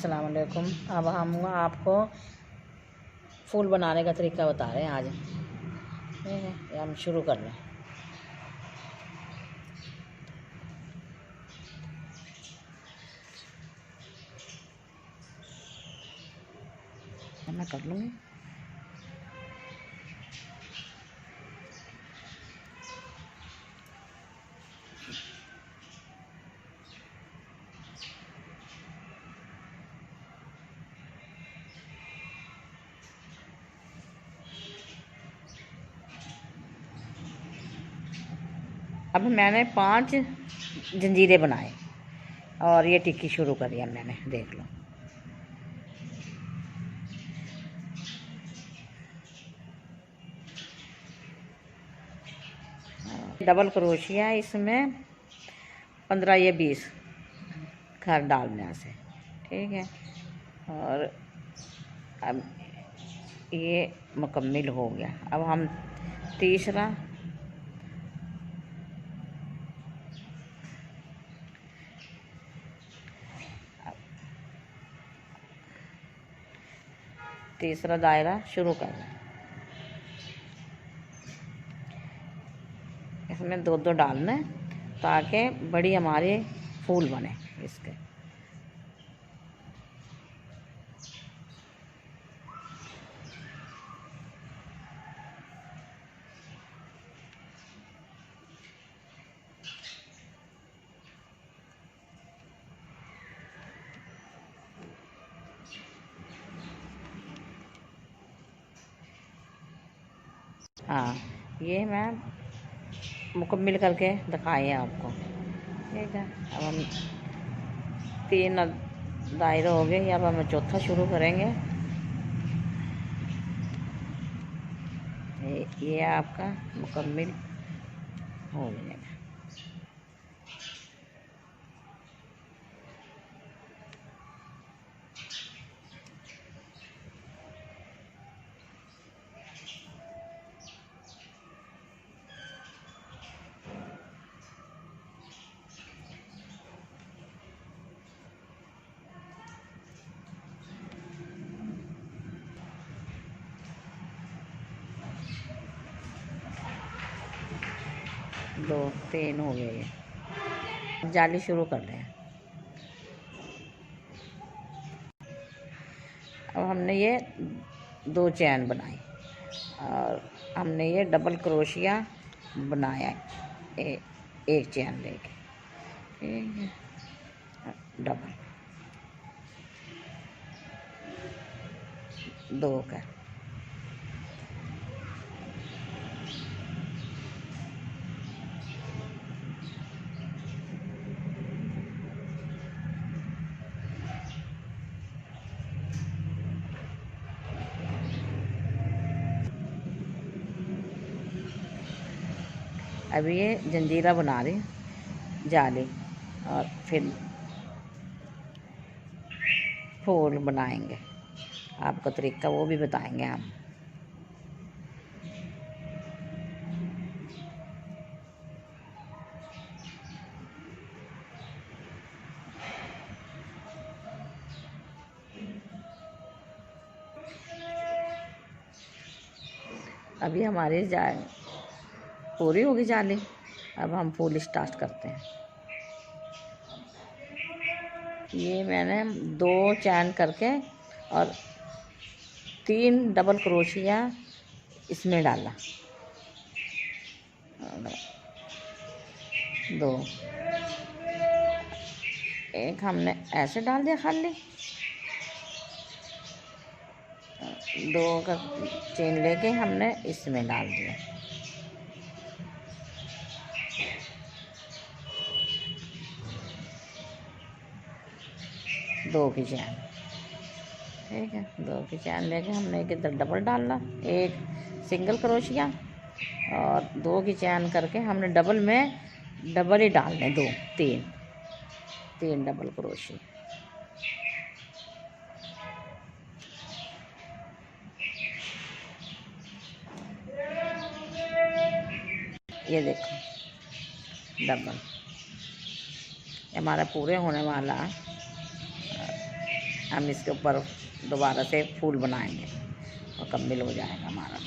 अस्सलाम वालेकुम। अब हम आपको फूल बनाने का तरीका बता रहे हैं आज। ठीक है, ये हम शुरू कर लें। मैं कर लूँगी। अब मैंने 5 जंजीरें बनाए और ये टिक्की शुरू करी है मैंने, देख लो। डबल क्रोशिया इसमें 15 या 20 घर डालने से, ठीक है। और अब ये मुकम्मल हो गया। अब हम तीसरा दायरा शुरू कर रहे हैं। इसमें 2-2 डालना ताकि बड़ी हमारे फूल बने इसके। हाँ, ये मैं मुकम्मल करके दिखाए हैं आपको, ठीक है। अब हम 3 दायरे हो गए, अब हम चौथा शुरू करेंगे। ये आपका मुकम्मल हो जाएगा। दो 3 हो गए। ये जाली शुरू कर रहे हैं। अब हमने ये 2 चैन बनाई और हमने ये डबल क्रोशिया बनाया एक चैन लेके, ठीक है। डबल 2 का। अभी ये जंजीरा बना रही जाली और फिर फूल बनाएंगे। आपको तरीका वो भी बताएंगे हम। अभी हमारी पूरी होगी जाली। अब हम फूल स्टार्ट करते हैं। ये मैंने 2 चैन करके और 3 डबल क्रोशिया इसमें डाला। 2 एक हमने ऐसे डाल दिया खाली। 2 का चेन लेके हमने इसमें डाल दिया। दो की चैन, ठीक है। 2 की चैन लेके हमने एक इधर डबल डालना, एक सिंगल क्रोशिया और 2 की चैन करके हमने डबल में डबल ही डालने। 2 3 डबल क्रोशिया। ये देखो डबल हमारा पूरे होने वाला। हम इसके ऊपर दोबारा से फूल बनाएंगे और कम्मिल हो जाएगा हमारा।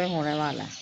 होने वाला है।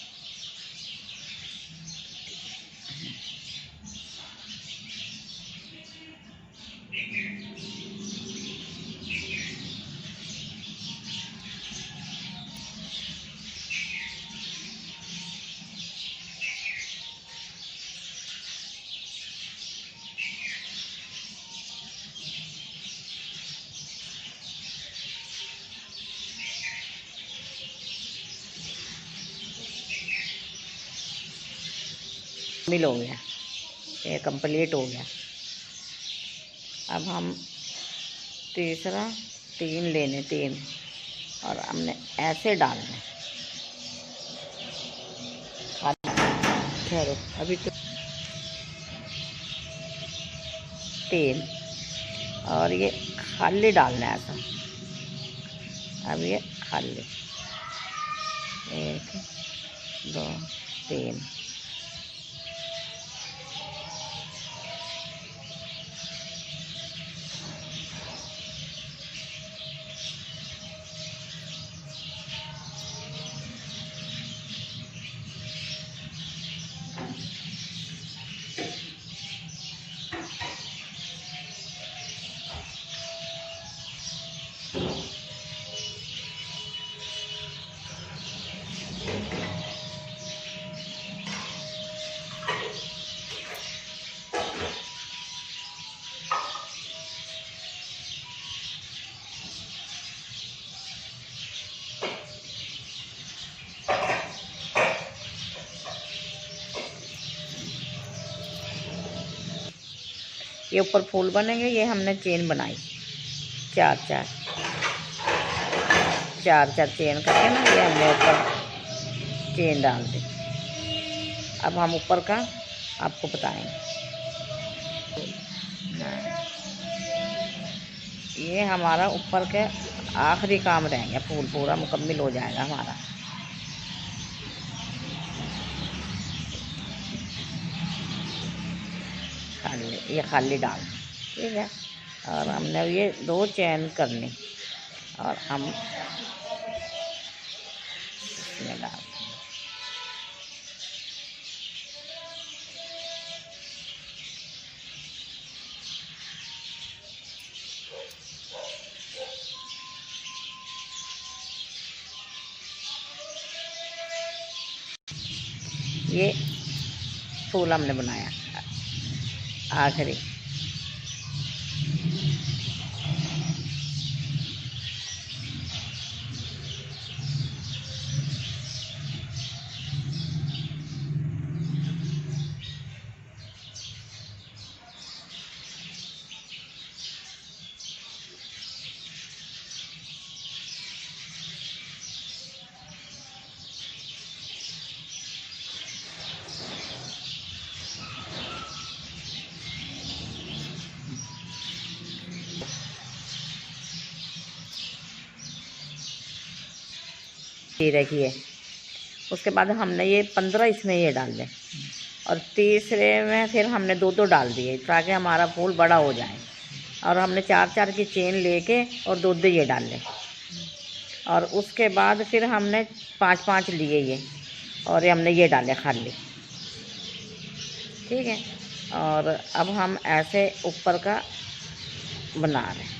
मिल हो गया, ये कंप्लीट हो गया। अब हम तीसरा 3 लेने, 3 और हमने ऐसे डालने। ठहरो अभी तो 3 और ये खाली डालना है ऐसा। अब ये खाली 1 2 3 ये ऊपर फूल बनेंगे। ये हमने चेन बनाई 4 4 चेन करके ना, ये हमने ऊपर चेन डाल दी। अब हम ऊपर का आपको बताएंगे। ये हमारा ऊपर के आखिरी काम रहेंगे, फूल पूरा मुकम्मल हो जाएगा हमारा। ये खाली डाल, ठीक है। और हमने ये 2 चेन करनी और हम इसमें डाल, ये फूल हमने बनाया आखिरी। ये रखिए। उसके बाद हमने ये 15 इसमें ये डाल दें और तीसरे में फिर हमने 2 डाल दिए ताकि हमारा फूल बड़ा हो जाए। और हमने 4 की चेन लेके और 2 ये डाल लें। और उसके बाद फिर हमने 5 लिए ये, और ये हमने ये डाले खाली, ठीक है। और अब हम ऐसे ऊपर का बना रहे हैं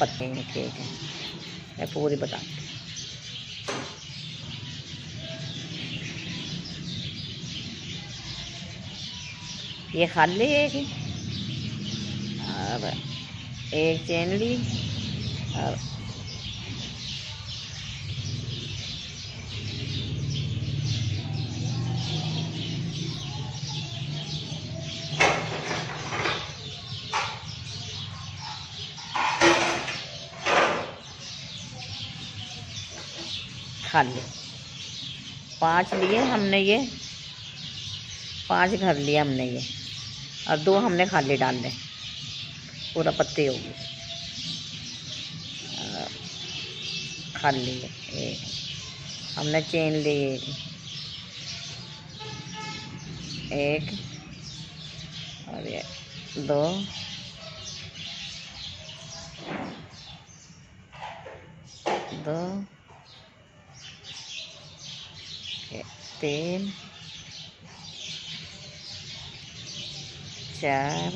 पत्ते, ठीक है। मैं पूरी बता, ये खाली है कि और एक चेन ली और खाली 5 लिए हमने, ये 5 घर लिए हमने ये, और 2 हमने खाली डाल दें, पूरा पत्ती होगी। खाली एक हमने चेन ली, एक और ये 2 2 3 4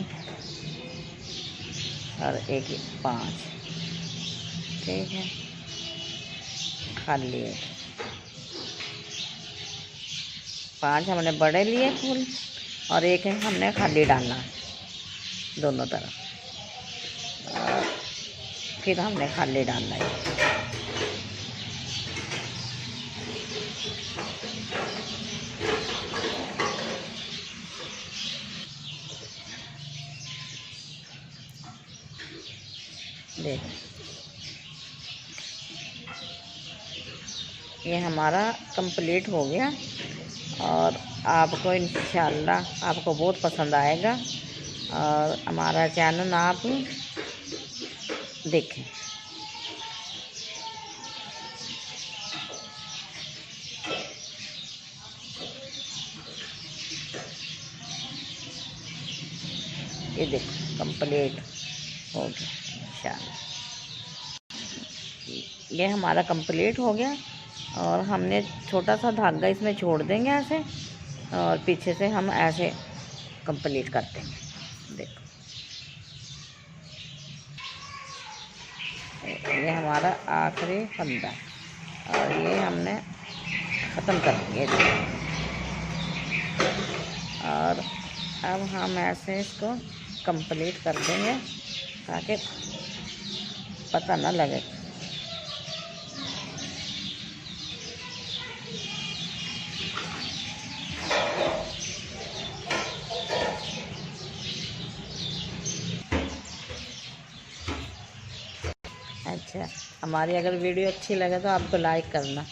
और एक 5, ठीक है। खाली है 5 हमने बड़े लिए फूल, और एक है हमने खाली डालना दोनों तरफ, और फिर हमने खाली डालना है। देख, ये हमारा कंप्लीट हो गया, और आपको इंशाल्लाह आपको बहुत पसंद आएगा, और हमारा चैनल आप देखें। ये देखो कंप्लीट हो गया इंशाल्लाह। ये हमारा कंप्लीट हो गया, और हमने छोटा सा धागा इसमें छोड़ देंगे ऐसे, और पीछे से हम ऐसे कंप्लीट कर देंगे। देखो ये हमारा आखिरी फंदा, और ये हमने ख़त्म कर दिया। और अब हम ऐसे इसको कंप्लीट कर देंगे ताकि पता ना लगे। अच्छा, हमारी अगर वीडियो अच्छी लगे तो आपको लाइक करना।